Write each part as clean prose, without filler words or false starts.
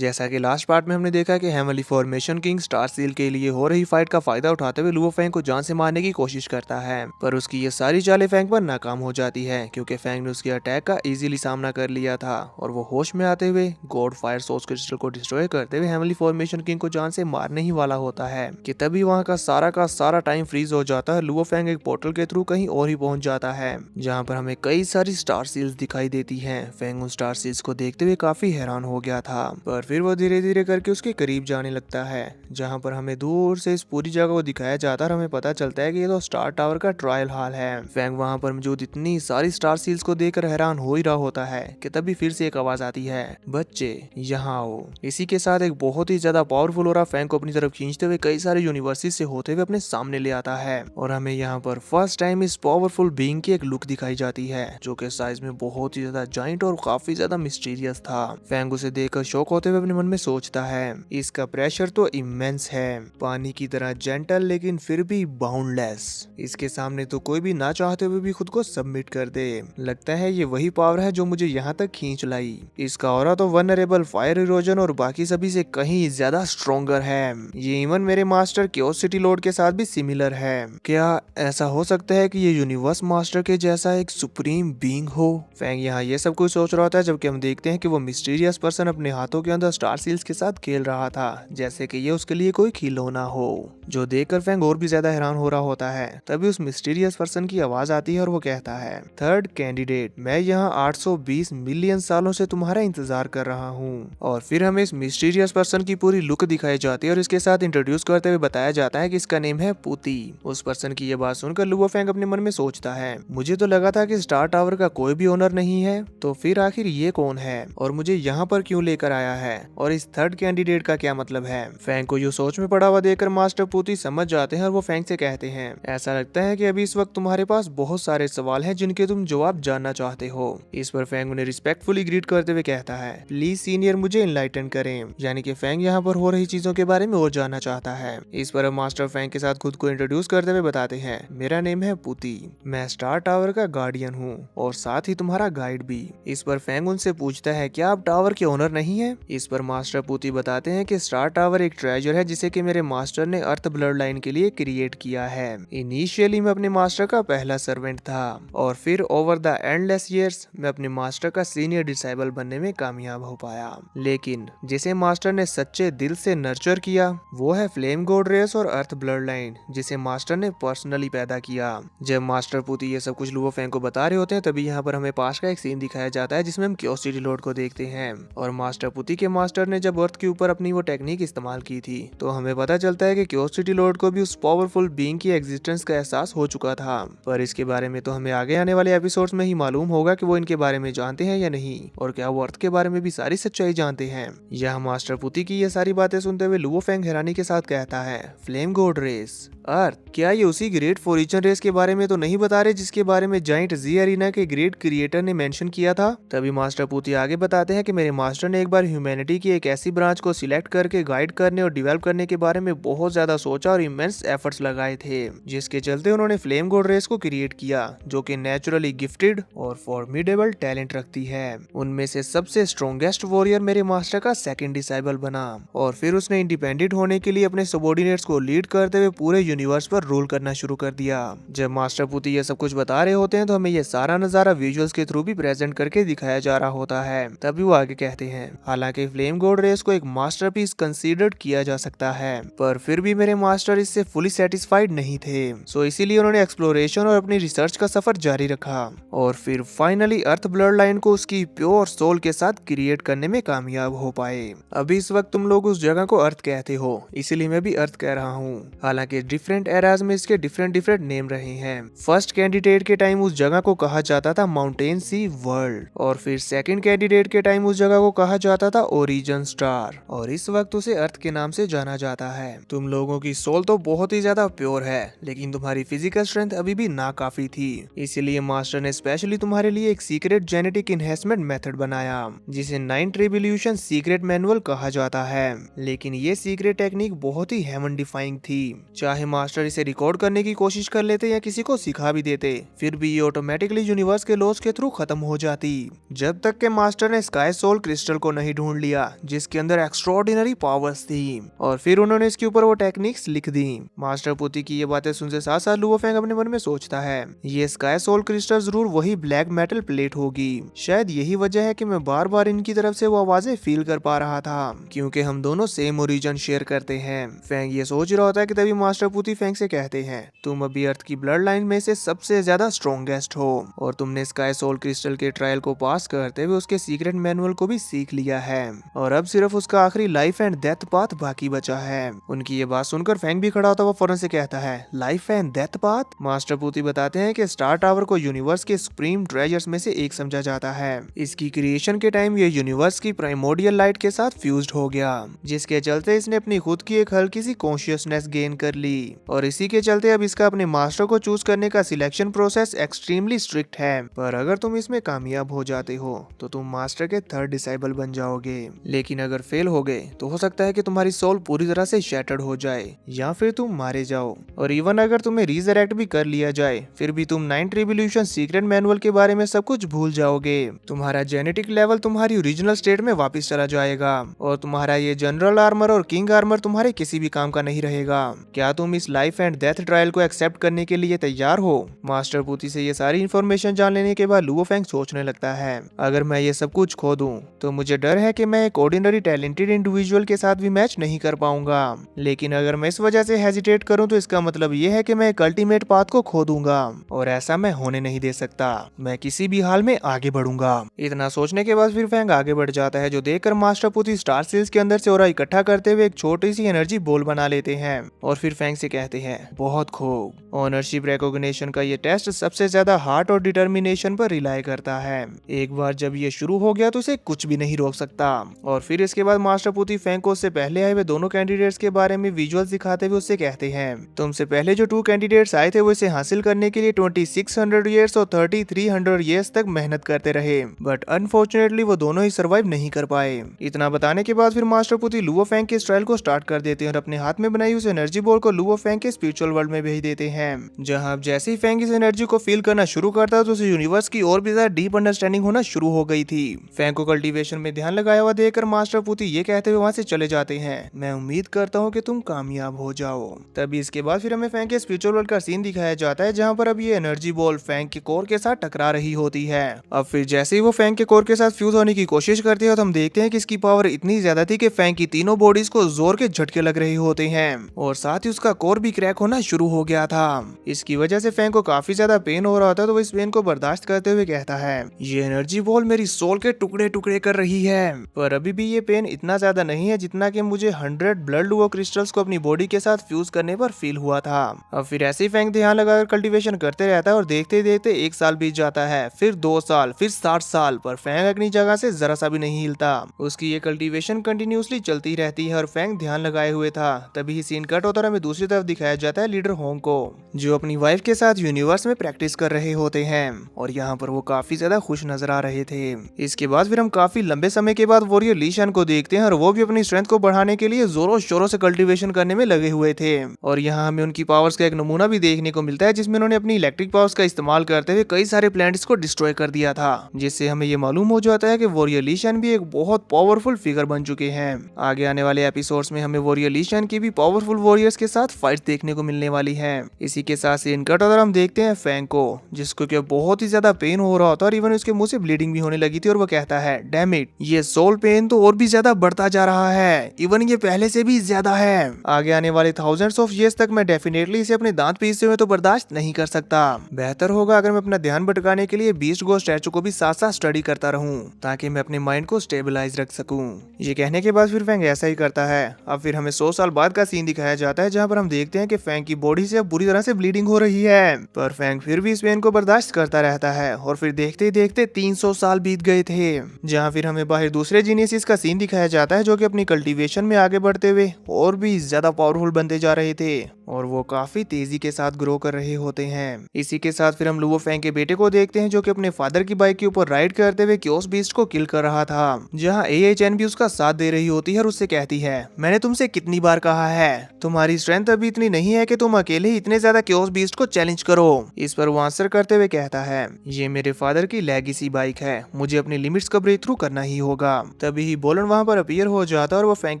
जैसा कि last part में हमने देखा कि हेमली फॉर्मेशन किंग स्टार सील के लिए हो रही फाइट का फायदा उठाते हुए लुओ फेंग को जान से मारने की कोशिश करता है, पर उसकी ये सारी चालें फेंग पर नाकाम हो जाती है क्योंकि फेंग ने उसके अटैक का इजीली सामना कर लिया था और वो होश में आते हुए गॉड फायर सोर्स क्रिस्टल को डिस्ट्रॉय करते हुए हेमली फॉर्मेशन किंग को जान से मारने ही वाला होता है कि तभी वहाँ का सारा टाइम फ्रीज हो जाता है। लुओ फेंग एक पोर्टल के थ्रू कहीं और ही पहुंच जाता है जहाँ पर हमें कई सारी स्टार सील्स दिखाई देती हैं। फेंग उन स्टार सील्स को देखते हुए काफी हैरान हो गया था, पर फिर वो धीरे धीरे करके उसके करीब जाने लगता है जहाँ पर हमें दूर से इस पूरी जगह को दिखाया जाता है और हमें पता चलता है कि ये तो स्टार टावर का ट्रायल हॉल है। फेंग वहाँ पर मौजूद इतनी सारी स्टार सील्स को देखकर हैरान हो ही रहा होता है कि तभी फिर से एक आवाज आती है, बच्चे यहाँ आओ। इसी के साथ एक बहुत ही ज्यादा पावरफुल और फेंग को अपनी तरफ खींचते हुए कई सारे यूनिवर्सिटी से होते हुए अपने सामने ले आता है और हमें यहाँ पर फर्स्ट टाइम इस पावरफुल बीइंग की एक लुक दिखाई जाती है जो कि साइज में बहुत ही ज्यादा जाइंट और काफी ज्यादा मिस्टीरियस था। फेंग उसे देखकर शॉक होते हुए अपने मन में सोचता है, इसका प्रेशर तो इमेंस है, पानी की तरह जेंटल लेकिन फिर भी बाउंडलेस। इसके सामने तो कोई भी ना चाहते हुए भी खुद को सबमिट कर दे। लगता है ये वही पावर है जो मुझे यहाँ तक खींच लाई। इसका ऑरा तो वनरेबल, फायर इरोजन और बाकी सभी से कहीं ज्यादा स्ट्रॉन्गर है। ये इवन मेरे मास्टर क्योसिटी लॉर्ड के साथ भी सिमिलर है। क्या ऐसा हो सकता है कि ये यूनिवर्स मास्टर के जैसा एक सुप्रीम बीइंग हो? फेंग यहाँ ये सब कुछ सोच रहा होता है जबकि हम देखते हैं कि वो मिस्टीरियस पर्सन अपने हाथों के अंदर स्टार सील्स के साथ खेल रहा था जैसे कि ये उसके लिए कोई खिलौना हो, जो देखकर फेंग और भी ज्यादा हैरान हो रहा होता है। तभी उस मिस्टीरियस पर्सन की आवाज आती है और वो कहता है, थर्ड कैंडिडेट, मैं यहाँ 820 मिलियन सालों से तुम्हारा इंतजार कर रहा हूँ। और फिर हमें इस मिस्टीरियस पर्सन की पूरी लुक दिखाई जाती है और इसके साथ इंट्रोड्यूस करते हुए बताया जाता है कि इसका नेम है पुती। उस पर्सन की ये बात सुनकर लुओ फेंग अपने मन में सोचता है, मुझे तो लगा था कि स्टार टावर का कोई भी ओनर नहीं है, तो फिर आखिर ये कौन है और मुझे यहाँ पर क्यों लेकर आया है और इस थर्ड कैंडिडेट का क्या मतलब है? फेंग को यूं सोच में पड़ा हुआ देखकर मास्टर पुती समझ जाते हैं और वो फेंग से कहते हैं, ऐसा लगता है कि अभी इस वक्त तुम्हारे पास बहुत सारे सवाल हैं जिनके तुम जवाब जानना चाहते हो। इस पर फेंग उन्हें रिस्पेक्टफुली ग्रीट करते हुए कहता है, प्लीज सीनियर मुझे इनलाइटन करें। यानी कि फेंग यहाँ पर हो रही चीजों के बारे में और जानना चाहता है। इस पर मास्टर फेंग के साथ खुद को इंट्रोड्यूस करते हुए बताते हैं, मेरा नेम है पुती, मैं स्टार टावर का गार्डियन हूँ और साथ ही तुम्हारा गाइड भी। इस पर फेंग उनसे पूछता है, क्या आप टावर के ओनर नहीं है? इस पर मास्टर पुती बताते हैं कि स्टार टावर एक ट्रेजर है जिसे कि मेरे मास्टर ने अर्थ ब्लड लाइन के लिए क्रिएट किया है। इनिशियली मैं अपने मास्टर का पहला सर्वेंट था और फिर ओवर द एंडलेस ईयर्स मैं अपने मास्टर का सीनियर डिसाइबल बनने में कामयाब हो पाया। लेकिन जिसे मास्टर ने सच्चे दिल से नर्चर किया वो है फ्लेम गॉड रेस और अर्थ ब्लड लाइन जिसे मास्टर ने पर्सनली पैदा किया। जब मास्टर पुती ये सब कुछ लुओ फेंग को बता रहे होते हैं तभी यहाँ पर हमें पास का एक सीन दिखाया जाता है जिसमें हम क्योसिटी लॉर्ड को देखते हैं और मास्टर पुती के मास्टर ने जब अर्थ के ऊपर अपनी वो टेक्निक इस्तेमाल की थी तो हमें पता चलता है कि क्योसिटी लॉर्ड को भी उस पावरफुल बीइंग की एग्जिस्टेंस का एहसास हो चुका था। पर इसके बारे में तो हमें आगे आने वाले एपिसोड्स में ही मालूम होगा कि वो इनके बारे में जानते हैं या नहीं और क्या वो अर्थ के बारे में भी सारी सच्चाई जानते हैं। यह मास्टर पुती की ये सारी बातें सुनते हुए लुओ फेंग हैरानी के साथ कहता है, फ्लेम गॉड रेस, अर्थ, क्या ये उसी ग्रेट फॉरिचन रेस के बारे में तो नहीं बता रहे जिसके बारे में जाइंट जी अरीना के ग्रेट क्रिएटर ने मेंशन किया था? तभी मास्टर पुती आगे बताते हैं कि मेरे मास्टर ने एक बार ह्यूमैनिटी की एक ऐसी ब्रांच को सिलेक्ट करके गाइड करने और डेवलप करने के बारे में बहुत ज्यादा सोचा और इमेंस एफर्ट्स लगाए थे जिसके चलते उन्होंने फ्लेम गॉड रेस को क्रिएट किया जो कि नेचुरली गिफ्टेड और फॉर्मिडेबल टैलेंट रखती है। उनमें से सबसे स्ट्रॉन्गेस्ट वॉरियर मेरे मास्टर का सेकंड डिसाइबल बना और फिर उसने इंडिपेंडेंट होने के लिए अपने सबॉर्डिनेट्स को लीड करते हुए पूरे यूनिवर्स पर रूल करना शुरू कर दिया। जब मास्टर पुती ये सब कुछ बता रहे होते हैं तो हमें ये सारा नजारा विजुअल्स के थ्रू भी प्रेजेंट करके दिखाया जा रहा होता है। तभी वो आगे कहते हैं, हालांकि फ्लेम गॉड रेस को एक मास्टरपीस कंसीडर्ड किया जा सकता है पर फिर भी मेरे मास्टर इससे फुली सेटिस्फाइड नहीं थे, सो इसीलिए उन्होंने एक्सप्लोरेशन और अपनी रिसर्च का सफर जारी रखा और फिर फाइनली अर्थ ब्लड लाइन को उसकी प्योर सोल के साथ क्रिएट करने में कामयाब हो पाए। अभी इस वक्त तुम लोग उस जगह को अर्थ कहते हो, इसीलिए मैं भी अर्थ कह रहा हूँ। हालांकि डिफरेंट एराज में इसके डिफरेंट डिफरेंट नेम रहे हैं। फर्स्ट कैंडिडेट के टाइम उस जगह को कहा जाता था माउंटेन सी वर्ल्ड और फिर सेकंड कैंडिडेट के टाइम उस जगह को कहा जाता था ओरिजिन स्टार और इस वक्त उसे अर्थ के नाम से जाना जाता है। तुम लोगों की सोल तो बहुत ही ज्यादा प्योर है लेकिन तुम्हारी फिजिकल स्ट्रेंथ अभी भी नाकाफी थी, इसीलिए मास्टर ने स्पेशली तुम्हारे लिए एक सीक्रेट जेनेटिक इनहेंसमेंट मेथड बनाया जिसे 9th रिवॉल्यूशन सीक्रेट मैनुअल कहा जाता है। लेकिन ये सीक्रेट टेक्निक बहुत ही हेवन डिफाइंग थी, चाहे मास्टर इसे रिकॉर्ड करने की कोशिश कर लेते या किसी को सिखा भी देते फिर भी ये ऑटोमेटिकली यूनिवर्स के लॉस के थ्रू खत्म हो जाती जब तक के मास्टर ने स्काई सोल क्रिस्टल को नहीं ढूंढ लिया। लिया जिसके अंदर एक्स्ट्रॉर्डिनरी पावर्स थी और फिर उन्होंने इसके ऊपर वो टेक्निक्स लिख दी। मास्टर पुती की ये बातें सुनते साथ साथ लुओ फेंग अपने मन में सोचता है, ये स्काई सोल क्रिस्टल जरूर वही ब्लैक मेटल प्लेट होगी। शायद यही वजह है कि मैं बार बार इनकी तरफ से वो आवाजें फील कर पा रहा था, क्योंकि हम दोनों सेम ओरिजिन शेयर करते हैं। फेंग ये सोच रहा होता है कि तभी मास्टर पुती फेंग से कहते हैं, तुम अभी अर्थ की ब्लड लाइन में से सबसे ज्यादा स्ट्रॉन्गेस्ट हो और तुमने स्काई सोल क्रिस्टल के ट्रायल को पास करते हुए उसके सीक्रेट मैनुअल को भी सीख लिया है और अब सिर्फ उसका आखिरी लाइफ एंड डेथ पाथ बाकी बचा है। उनकी ये बात सुनकर फेंग भी खड़ा होता हुआ फौरन से कहता है, life and death path? Master पुती बताते हैं कि स्टार टावर को यूनिवर्स के सुप्रीम ट्रेजर्स में से एक समझा जाता है। इसकी क्रिएशन के टाइम ये यूनिवर्स की प्राइमोर्डियल लाइट के साथ फ्यूज्ड हो गया, जिसके चलते इसने अपनी खुद की एक हल्की सी कॉन्शियसनेस गेन कर ली और इसी के चलते अब इसका अपने मास्टर को चूज करने का सिलेक्शन प्रोसेस एक्सट्रीमली स्ट्रिक्ट है। पर अगर तुम इसमें कामयाब हो जाते हो तो तुम मास्टर के थर्ड डिसाइबल बन जाओगे, लेकिन अगर फेल हो गए तो हो सकता है कि तुम्हारी सोल पूरी तरह से शैटर्ड हो जाए या फिर तुम मारे जाओ। और इवन अगर तुम्हें रीजरेक्ट भी कर लिया जाए फिर भी तुम 9th रिवॉल्यूशन सीक्रेट मैनुअल के बारे में सब कुछ भूल जाओगे। तुम्हारा जेनेटिक लेवल तुम्हारी ओरिजिनल स्टेट में वापस चला जाएगा और तुम्हारा ये जनरल आर्मर और किंग आर्मर तुम्हारे किसी भी काम का नहीं रहेगा। क्या तुम इस लाइफ एंड डेथ ट्रायल को एक्सेप्ट करने के लिए तैयार हो? मास्टर पुती से ये सारी इन्फॉर्मेशन जान लेने के बाद लुओ फेंग सोचने लगता है, अगर मैं ये सब कुछ खो दूं तो मुझे डर है कि मैं एक ऑर्डिनरी टैलेंटेड इंडिविजुअल के साथ भी मैच नहीं कर पाऊंगा, लेकिन अगर मैं इस वजह से हेजिटेट करूं तो इसका मतलब ये है कि मैं एक अल्टीमेट पाथ को खो दूंगा और ऐसा मैं होने नहीं दे सकता। मैं किसी भी हाल में आगे बढ़ूंगा। इतना सोचने के बाद फिर फेंग आगे बढ़ जाता है, जो देखकर मास्टर पुती स्टार सील्स के अंदर से ऑरा इकट्ठा करते हुए एक छोटी सी एनर्जी बॉल बना लेते हैं और फिर फेंग से कहते हैं, बहुत खूब। ओनरशिप रिकॉग्निशन का ये टेस्ट सबसे ज्यादा हार्ट और डिटर्मिनेशन पर रिलाई करता है। एक बार जब ये शुरू हो गया तो इसे कुछ भी नहीं रोक सकता। और फिर इसके बाद मास्टर पुती फेंग को उससे पहले आए हुए दोनों कैंडिडेट्स के बारे में विजुअल्स दिखाते हुए उससे कहते हैं, तुमसे पहले जो 2 कैंडिडेट्स आए थे वो इसे हासिल करने के लिए 2600 ईयर्स और 3300 ईयर्स तक मेहनत करते रहे, बट अनफॉर्चुनेटली वो दोनों ही सर्वाइव नहीं कर पाए। इतना बताने के बाद फिर मास्टर पुती लुओ फेंग के इस ट्रायल को स्टार्ट कर देते हैं और अपने हाथ में बनाई उस एनर्जी बॉल को लुओ फेंग के स्पिरिचुअल वर्ल्ड में भेज देते हैं, जहां अब जैसे ही फेंग इस एनर्जी को फील करना शुरू करता है तो उसे यूनिवर्स की और भी ज्यादा डीप अंडरस्टैंडिंग होना शुरू हो गई थी। फेंग को कल्टीवेशन में ध्यान लगाया हुआ देखकर मास्टर पुती ये कहते हुए वहां से चले जाते हैं, मैं उम्मीद करता हूँ कि तुम कामयाब हो जाओ। तभी इसके बाद फिर हमें फेंग के स्पिरिचुअल वर्ल्ड का सीन दिखाया जाता है, जहाँ पर अब ये एनर्जी बॉल फेंग के कोर के साथ टकरा रही होती है। अब फिर जैसे ही वो फेंग के कोर के साथ फ्यूज होने की कोशिश करती है तो हम देखते हैं कि इसकी पावर इतनी ज्यादा थी कि फेंग की तीनों बॉडीज को जोर के झटके लग रहे होते हैं और साथ ही उसका कोर भी क्रैक होना शुरू हो गया था। इसकी वजह से फेंग को काफी ज्यादा पेन हो रहा था, तो वो इस पेन को बर्दाश्त करते हुए कहता है, ये एनर्जी बॉल मेरी सोल के टुकड़े टुकड़े कर रही है, पर अभी भी ये पेन इतना ज्यादा नहीं है जितना कि मुझे 100 ब्लड लुओ क्रिस्टल्स को अपनी बॉडी के साथ फ्यूज करने पर फील हुआ था। अब फिर ऐसे ही फेंग ध्यान लगाकर कल्टीवेशन करते रहता है और देखते देखते 1 साल बीत जाता है, फिर 2 साल, फिर 60 साल, पर फेंग अपनी जगह से जरा सा भी नहीं हिलता। उसकी ये कल्टीवेशन कंटिन्यूसली चलती रहती है और फेंग ध्यान लगाए हुए था। तभी ही सीन कट होता है, हमें दूसरी तरफ दिखाया जाता है लीडर होंग को, जो अपनी वाइफ के साथ यूनिवर्स में प्रैक्टिस कर रहे होते हैं और यहाँ पर वो काफी ज्यादा खुश नजर आ रहे थे। इसके बाद फिर हम काफी लंबे समय के बाद वॉरियर ली शान को देखते हैं और वो भी अपनी स्ट्रेंथ को बढ़ाने के लिए जोरों शोरों से कल्टीवेशन करने में लगे हुए थे। और यहाँ हमें उनकी पावर्स का एक नमूना भी देखने को मिलता है, जिसमें उन्होंने अपनी इलेक्ट्रिक पावर्स का इस्तेमाल करते हुए कई सारे प्लैनेट्स को डिस्ट्रॉय कर दिया था, जिससे हमें ये मालूम हो जाता है कि वॉरियर ली शान भी एक बहुत पावरफुल फिगर बन चुके हैं। आगे आने वाले एपिसोड्स में हमें वॉरियर ली शान की भी पावरफुल वॉरियर्स के साथ फाइट देखने को मिलने वाली है। इसी के साथ सीन कट और हम देखते हैं फेंग को, जिसको कि बहुत ही ज्यादा पेन हो रहा होता है और इवन उसके मुंह से ब्लीडिंग भी होने लगी थी और वो कहता है, डैम इट, ये सोल पेन तो और भी ज्यादा बढ़ता जा रहा है, इवन ये पहले से भी ज्यादा है। आगे आने वाले थाउजेंड्स ऑफ ईयर्स तक मैं डेफिनेटली इसे अपने दांत पीसते हुए तो बर्दाश्त नहीं कर सकता। बेहतर होगा अगर मैं अपना ध्यान भटकाने के लिए बीस्ट गो स्टैचू को भी साथ साथ स्टडी करता रहूं, ताकि मैं अपने माइंड को स्टेबलाइज रख सकूं। ये कहने के बाद फिर फेंग ऐसा ही करता है। अब फिर हमें 100 साल बाद का सीन दिखाया जाता है, जहाँ पर हम देखते हैं कि फेंग की बॉडी से अब बुरी तरह से ब्लीडिंग हो रही है, पर फेंग फिर भी इस पेन को बर्दाश्त करता रहता है। और फिर देखते ही देखते 300 साल बीत गए थे, जहाँ फिर हमें बाहर दूसरे जीनियस का सीन दिखाया जाता है, जो कि अपनी कल्टीवेशन में आगे बढ़ते हुए और भी ज्यादा पावरफुल बनते जा रहे थे। और वो काफी तेजी के साथ ग्रो कर रहे होते हैं। इसी के साथ फिर हम लुओ फेंग के बेटे को देखते हैं जो कि अपने फादर की बाइक के ऊपर राइड करते हुए क्योस बीस्ट को किल कर रहा था, जहाँ ए चैन भी उसका साथ दे रही होती है और उससे कहती है, मैंने तुमसे कितनी बार कहा है, तुम्हारी स्ट्रेंथ अभी इतनी नहीं है कि तुम अकेले ही इतने ज्यादा क्योस बीस्ट को चैलेंज करो। इस पर वो आंसर करते हुए कहता है, ये मेरे फादर की लेगेसी बाइक है, मुझे अपनी लिमिट्स का ब्रेक थ्रू करना ही होगा। तभी ही बोलन वहाँ पर अपीयर हो जाता है और वो फेंग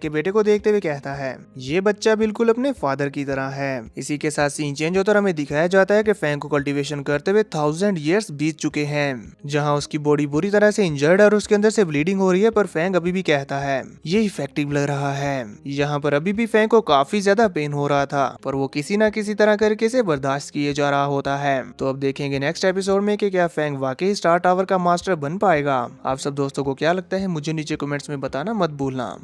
के बेटे को देखते हुए कहता है, ये बच्चा बिल्कुल अपने फादर की तरह है। इसी के साथ सीन चेंज होता और हमें दिखाया जाता है कि फेंग को कल्टीवेशन करते हुए 1000 ईयर्स बीत चुके हैं, जहाँ उसकी बॉडी बुरी तरह से इंजर्ड है और उसके अंदर से ब्लीडिंग हो रही है, पर फेंग अभी भी कहता है ये इफेक्टिव लग रहा है। यहाँ पर अभी भी फेंग को काफी ज्यादा पेन हो रहा था, पर वो किसी ना किसी तरह करके से बर्दाश्त किए जा रहा होता है। तो अब देखेंगे नेक्स्ट एपिसोड में कि क्या फेंग वाकई स्टार टावर का मास्टर बन पाएगा। आप सब दोस्तों को क्या लगता है मुझे नीचे कमेंट्स में बताना मत भूलना।